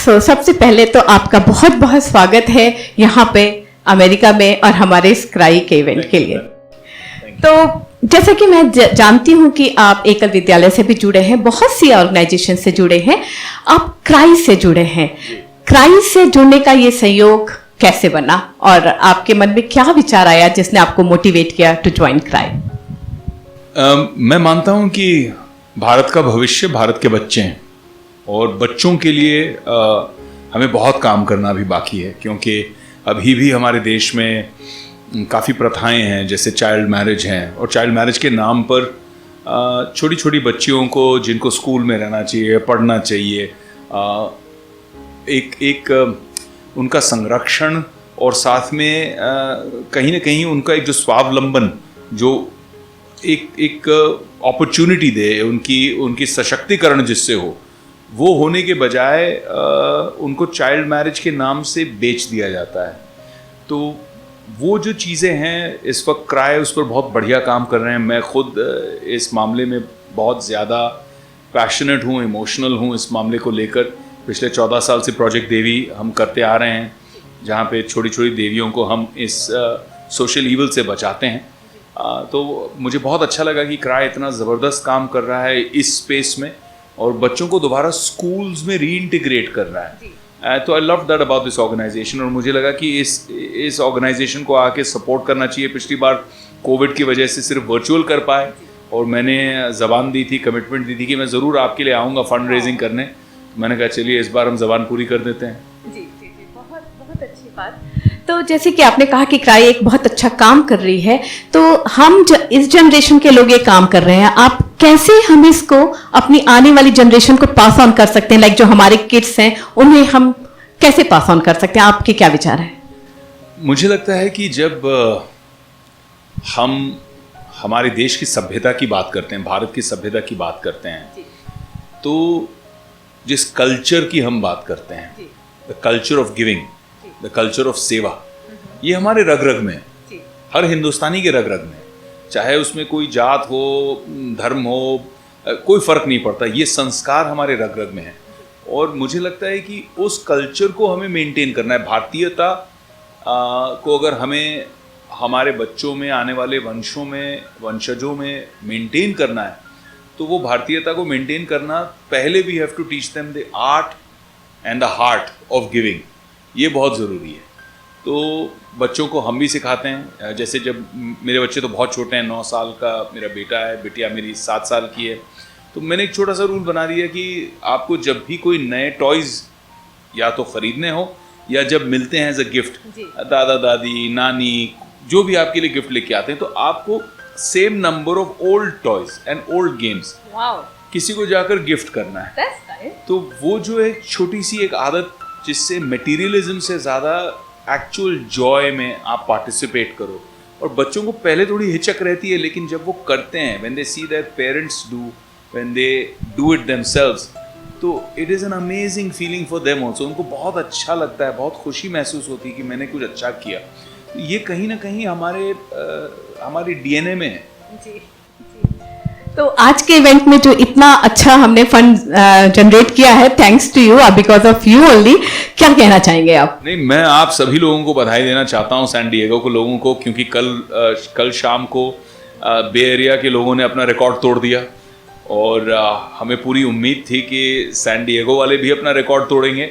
सबसे पहले तो आपका बहुत बहुत स्वागत है यहाँ पे अमेरिका में और हमारे इस क्राई के इवेंट के लिए। तो जैसा कि मैं जानती हूँ कि आप एकल विद्यालय से भी जुड़े हैं, बहुत सी ऑर्गेनाइजेशन से जुड़े हैं, आप क्राई से जुड़े हैं। क्राई से जुड़ने का ये सहयोग कैसे बना और आपके मन में क्या विचार आया जिसने आपको मोटिवेट किया टू ज्वाइन क्राई? मैं मानता हूँ कि भारत का भविष्य भारत के बच्चे हैं और बच्चों के लिए हमें बहुत काम करना अभी बाकी है, क्योंकि अभी भी हमारे देश में काफ़ी प्रथाएं हैं, जैसे चाइल्ड मैरिज हैं, और चाइल्ड मैरिज के नाम पर छोटी छोटी बच्चियों को जिनको स्कूल में रहना चाहिए, पढ़ना चाहिए, एक उनका संरक्षण और साथ में कहीं ना कहीं उनका एक जो स्वावलंबन, जो एक अपॉर्चुनिटी दे, उनकी सशक्तिकरण जिससे हो, वो होने के बजाय उनको चाइल्ड मैरिज के नाम से बेच दिया जाता है। तो वो जो चीज़ें हैं, इस वक्त क्राई उस पर बहुत बढ़िया काम कर रहे हैं। मैं खुद इस मामले में बहुत ज़्यादा पैशनेट हूँ, इमोशनल हूँ इस मामले को लेकर। पिछले 14 साल से प्रोजेक्ट देवी हम करते आ रहे हैं, जहाँ पे छोटी छोटी देवियों को हम इस सोशल ईवल से बचाते हैं। तो मुझे बहुत अच्छा लगा कि क्राई इतना ज़बरदस्त काम कर रहा है इस स्पेस में और बच्चों को दोबारा स्कूल्स में रीइंटीग्रेट कर रहा है। तो I love that about this organisation, और मुझे लगा कि इस ऑर्गेनाइजेशन को आके सपोर्ट करना चाहिए। पिछली बार कोविड की वजह से सिर्फ वर्चुअल कर पाए, और मैंने ज़बान दी थी, कमिटमेंट दी थी कि मैं ज़रूर आपके लिए आऊँगा फंड रेजिंग करने। तो मैंने कहा चलिए इस बार हम ज़बान पूरी कर देते हैं। जी जी जी, बहुत बहुत अच्छी बात। तो जैसे कि आपने कहा कि क्राई एक बहुत अच्छा काम कर रही है, तो हम इस जनरेशन के लोग ये काम कर रहे हैं, आप कैसे हम इसको अपनी आने वाली जनरेशन को पास ऑन कर सकते हैं? लाइक जो हमारे किड्स हैं उन्हें हम कैसे पास ऑन कर सकते हैं? आपके क्या विचार है? मुझे लगता है कि जब हम हमारे देश की सभ्यता की बात करते हैं, भारत की सभ्यता की बात करते हैं, तो जिस कल्चर की हम बात करते हैं, the culture of giving, the culture of सेवा, ये हमारे रग रग में है, हर हिंदुस्तानी के रग रग में, चाहे उसमें कोई जात हो, धर्म हो, कोई फर्क नहीं पड़ता, ये संस्कार हमारे रग रग में है। और मुझे लगता है कि उस कल्चर को हमें मेंटेन करना है। भारतीयता को अगर हमें हमारे बच्चों में, आने वाले वंशजों में मेंटेन करना है, तो वो भारतीयता को मेंटेन करना, पहले we have to teach them the art and the heart of giving, ये बहुत ज़रूरी है। तो बच्चों को हम भी सिखाते हैं। जैसे जब मेरे बच्चे तो बहुत छोटे हैं, 9 साल का मेरा बेटा है, बिटिया मेरी 7 साल की है, तो मैंने एक छोटा सा रूल बना दिया कि आपको जब भी कोई नए टॉयज़ या तो ख़रीदने हो या जब मिलते हैं एज अ गिफ्ट, दादा दादी, नानी, जो भी आपके लिए गिफ्ट लेके आते हैं, तो आपको same number of old toys and old games किसी को जाकर गिफ्ट करना है। तो वो जो एक छोटी सी एक आदत, जिससे मटेरियलिज्म से ज़्यादा एक्चुअल जॉय में आप पार्टिसिपेट करो। और बच्चों को पहले थोड़ी हिचक रहती है, लेकिन जब वो करते हैं, when they see their parents do, when they do it themselves, तो it is an amazing feeling for them also. उनको बहुत अच्छा लगता है, बहुत खुशी महसूस होती है कि मैंने कुछ अच्छा किया। ये कहीं ना कहीं हमारे डीएनए में है। जी, जी। तो आज के इवेंट में जो इतना अच्छा हमने फंड जनरेट किया है, thanks to you, because of you only, क्या कहना चाहेंगे आप? नहीं, मैं आप सभी लोगों को बधाई देना चाहता हूँ, सैन डिएगो को लोगों को, क्योंकि कल शाम को बे एरिया के लोगों ने अपना रिकॉर्ड तोड़ दिया, और हमें पूरी उम्मीद थी कि सैन डिएगो वाले भी अपना रिकॉर्ड तोड़ेंगे,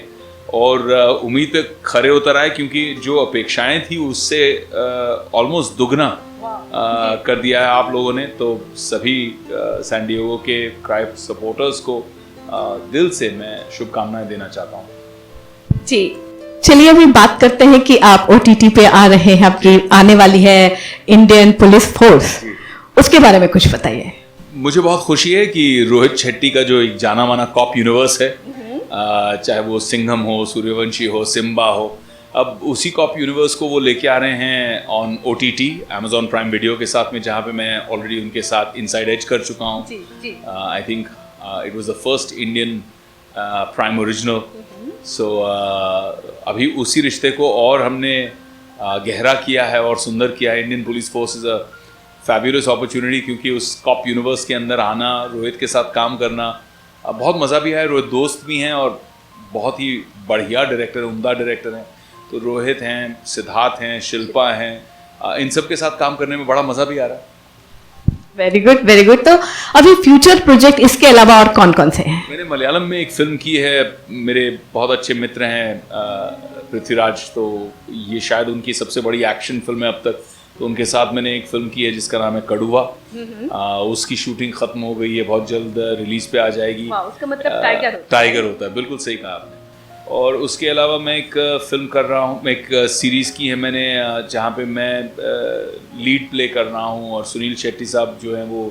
और उम्मीद पे खरे उतर आए, क्योंकि जो अपेक्षाएं थी उससे ऑलमोस्ट दुगना कर दिया है आप लोगों ने। तो सभी सैन डिएगो के क्राई सपोर्टर्स को दिल से मैं शुभकामनाएं देना चाहता हूँ। जी, चलिए अभी बात करते हैं कि आप ओटीटी पे आ रहे हैं, आपकी आने वाली है इंडियन पुलिस फोर्स, उसके बारे में कुछ बताइए। मुझे बहुत खुशी है कि रोहित शेट्टी का जो एक जाना माना कॉप यूनिवर्स है, चाहे वो सिंघम हो, सूर्यवंशी हो, सिम्बा हो, अब उसी कॉप यूनिवर्स को वो लेके आ रहे हैं on OTT, Amazon prime video के साथ में, जहाँ पे मैं ऑलरेडी उनके साथ इनसाइड एज कर चुका हूँ। I think it was the first Indian prime original. So अभी उसी रिश्ते को और हमने गहरा किया है और सुंदर किया है। Indian police force is a fabulous opportunity, क्योंकि उस कॉप यूनिवर्स के अंदर आना, रोहित के साथ काम करना बहुत मज़ा भी है। रोहित दोस्त भी हैं और बहुत ही बढ़िया डायरेक्टर, उम्दा डायरेक्टर हैं। तो रोहित हैं, सिद्धार्थ हैं, शिल्पा हैं, इन सब के साथ काम करने में बड़ा मज़ा भी आ रहा है। Very good, very good. तो अभी फ्यूचर प्रोजेक्ट इसके अलावा और कौन कौन से हैं? मैंने मलयालम में एक फिल्म की है, मेरे बहुत अच्छे मित्र हैं पृथ्वीराज, तो ये शायद उनकी सबसे बड़ी एक्शन फिल्म है अब तक। तो उनके साथ मैंने एक फिल्म की है जिसका नाम है कड़ुआ। उसकी शूटिंग खत्म हो गई है, बहुत जल्द रिलीज पे आ जाएगी। उसका मतलब टाइगर टाइगर होता है, बिल्कुल सही कहा आपने। और उसके अलावा मैं एक फिल्म कर रहा हूँ, एक सीरीज़ की है मैंने, जहाँ पे मैं लीड प्ले कर रहा हूँ और सुनील शेट्टी साहब जो हैं वो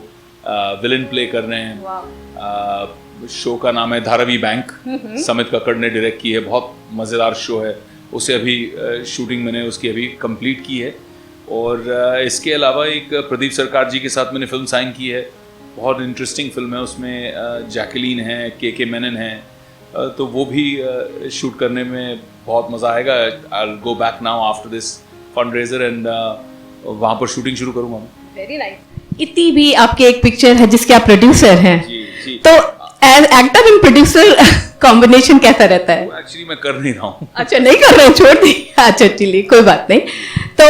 विलन प्ले कर रहे हैं। शो का नाम है धारावी बैंक, समित कक्कड़ ने डायरेक्ट की है, बहुत मज़ेदार शो है। उसे अभी शूटिंग मैंने उसकी अभी कंप्लीट की है। और इसके अलावा एक प्रदीप सरकार जी के साथ मैंने फिल्म साइन की है, बहुत इंटरेस्टिंग फिल्म है। उसमें जैकलीन है, के मैनन है, तो वो भी शूट करने में बहुत मज़ा आएगा। I will go back now after this fundraiser and वहाँ पर शूटिंग शुरू करूँगा मैं। Very nice. इतनी भी आपकी एक पिक्चर है जिसके आप प्रोड्यूसर हैं, जी। तो as actor and producer combination कैसा रहता है? एक्चुअली मैं कर नहीं रहा हूँ। अच्छा, नहीं कर रहे हो, छोड़ दी। अच्छा चलिए, कोई बात नहीं। तो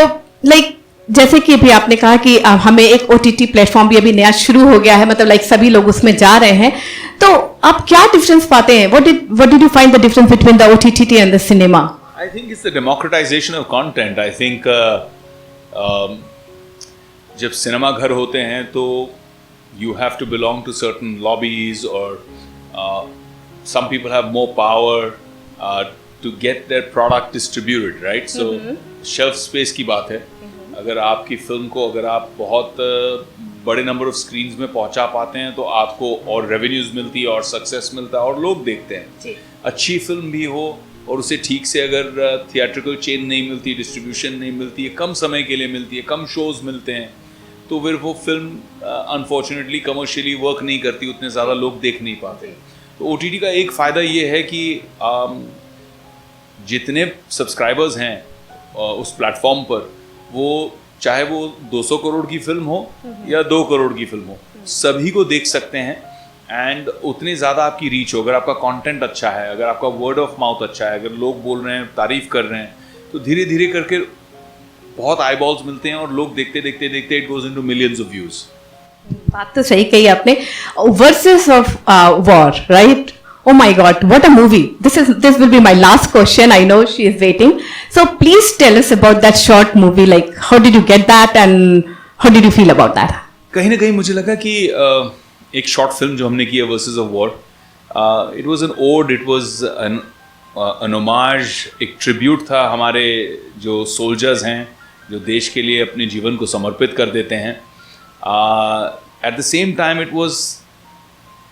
लाइक जैसे कि अभी आपने कहा कि हमें एक OTT प्लेटफॉर्म भी अभी नया शुरू हो गया है, मतलब लाइक सभी लोग उसमें जा रहे हैं, तो आप क्या डिफरेंस पाते हैं? What did you find the difference between the OTT and the cinema? I think it's the democratisation of content. I think जब सिनेमा घर होते हैं तो you have to belong to certain lobbies or some people have more power to get their product distributed, right? So shelf space की बात है। अगर आपकी फिल्म को अगर आप बहुत बड़े नंबर ऑफ स्क्रीन्स में पहुंचा पाते हैं तो आपको और रेवेन्यूज मिलती है और सक्सेस मिलता है और लोग देखते हैं। अच्छी फिल्म भी हो और उसे ठीक से अगर थिएट्रिकल चेन नहीं मिलती, डिस्ट्रीब्यूशन नहीं मिलती है, कम समय के लिए मिलती है, कम शोज मिलते हैं, तो फिर वो फिल्म अनफॉर्चुनेटली कमर्शियली वर्क नहीं करती, उतने ज़्यादा लोग देख नहीं पाते। तो OTT का एक फ़ायदा ये है कि जितने सब्सक्राइबर्स हैं उस प्लेटफॉर्म पर, वो चाहे वो 200 करोड़ की फिल्म हो या 2 करोड़ की फिल्म हो, सभी को देख सकते हैं। एंड उतनी ज़्यादा आपकी रीच हो, अगर आपका कंटेंट अच्छा है, अगर आपका वर्ड ऑफ माउथ अच्छा है, अगर लोग बोल रहे हैं, तारीफ़ कर रहे हैं, तो धीरे धीरे करके बहुत आई बॉल्स मिलते हैं और लोग देखते देखते देखते it goes into millions of views. बात तो सही कही आपने। Versus of war, right? Oh my God, what a movie. This will be my last question. I know she is waiting. So please tell us about that short movie. Like, how did you get that and how did you feel about that? कहीं ना कहीं मुझे लगा कि एक short film जो हमने की है verses of war, it was an ode, it was an homage, एक ट्रिब्यूट था हमारे जो सोल्जर्स हैं, जो देश के लिए अपने जीवन को समर्पित कर देते हैं। At the same time it was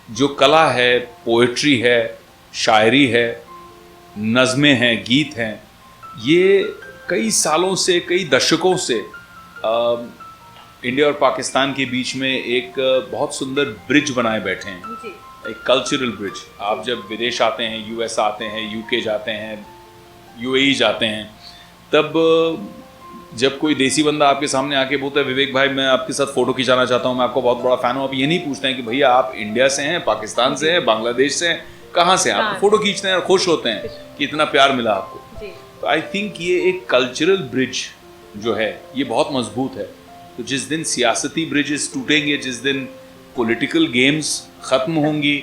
जो कला है, पोएट्री है, शायरी है, नज़में हैं, गीत हैं, ये कई सालों से, कई दशकों से इंडिया और पाकिस्तान के बीच में एक बहुत सुंदर ब्रिज बनाए बैठे हैं, एक कल्चरल ब्रिज। आप जब विदेश आते हैं, US आते हैं, UK जाते हैं, UAE जाते हैं, तब जब कोई देसी बंदा आपके सामने आके बोलता है विवेक भाई मैं आपके साथ फ़ोटो खिंचाना चाहता हूँ, मैं आपको बहुत बड़ा फ़ैन हूँ, आप ये नहीं पूछते हैं कि भैया आप इंडिया से हैं, पाकिस्तान से हैं, बांग्लादेश से हैं, कहाँ से हैं, आप फ़ोटो खींचते हैं और खुश होते हैं कि इतना प्यार मिला आपको। तो आई थिंक ये एक कल्चरल ब्रिज जो है ये बहुत मजबूत है। तो जिस दिन सियासती ब्रिजेस टूटेंगे, जिस दिन पॉलिटिकल गेम्स ख़त्म होंगी,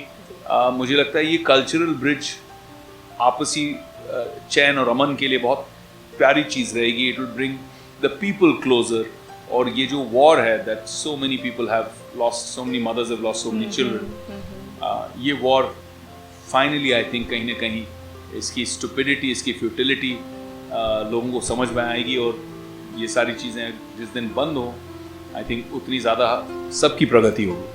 मुझे लगता है ये कल्चरल ब्रिज आपसी चैन और अमन के लिए बहुत प्यारी चीज़ रहेगी। It will bring the people closer। और ये जो war है that so many people have lost, so many mothers have lost so many children, ये war finally I think कहीं ना कहीं इसकी stupidity, इसकी futility लोगों को समझ में आएगी और ये सारी चीज़ें जिस दिन बंद हो, I think उतनी ज़्यादा सबकी प्रगति होगी।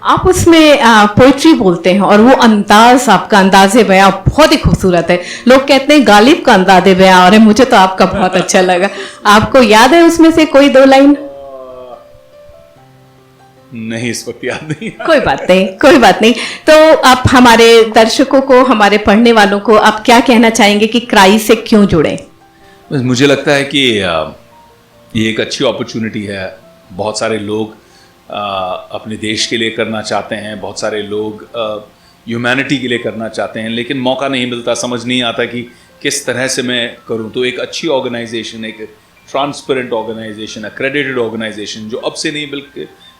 आप उसमें पोइट्री बोलते हैं और वो अंदाज, आपका अंदाज़े बयां बहुत ही खूबसूरत है। लोग कहते हैं गालिब का अंदाज़े बयां, और मुझे तो आपका बहुत अच्छा लगा। आपको याद है उसमें से कोई 2 लाइन? नहीं, इस वक्त याद नहीं। कोई बात नहीं, कोई बात नहीं। तो आप हमारे दर्शकों को, हमारे पढ़ने वालों को आप क्या कहना चाहेंगे कि क्राई से क्यों जुड़े? बस मुझे लगता है कि ये एक अच्छी अपॉर्चुनिटी है। बहुत सारे लोग अपने देश के लिए करना चाहते हैं, बहुत सारे लोग ह्यूमैनिटी के लिए करना चाहते हैं, लेकिन मौका नहीं मिलता, समझ नहीं आता कि किस तरह से मैं करूं। तो एक अच्छी ऑर्गेनाइजेशन, एक ट्रांसपेरेंट ऑर्गेनाइजेशन, अक्रेडिटेड ऑर्गेनाइजेशन जो अब से नहीं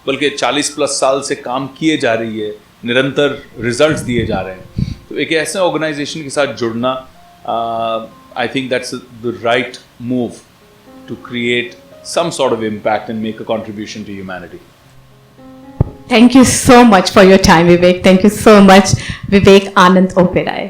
बल्कि 40+ साल से काम किए जा रही है, निरंतर रिजल्ट्स दिए जा रहे हैं, तो एक ऐसे ऑर्गेनाइजेशन के साथ जुड़ना, I think that's the right move to create some sort of impact and make a contribution to humanity. Thank you so much for your time, Vivek. Thank you so much, Vivek Anand Oberoi.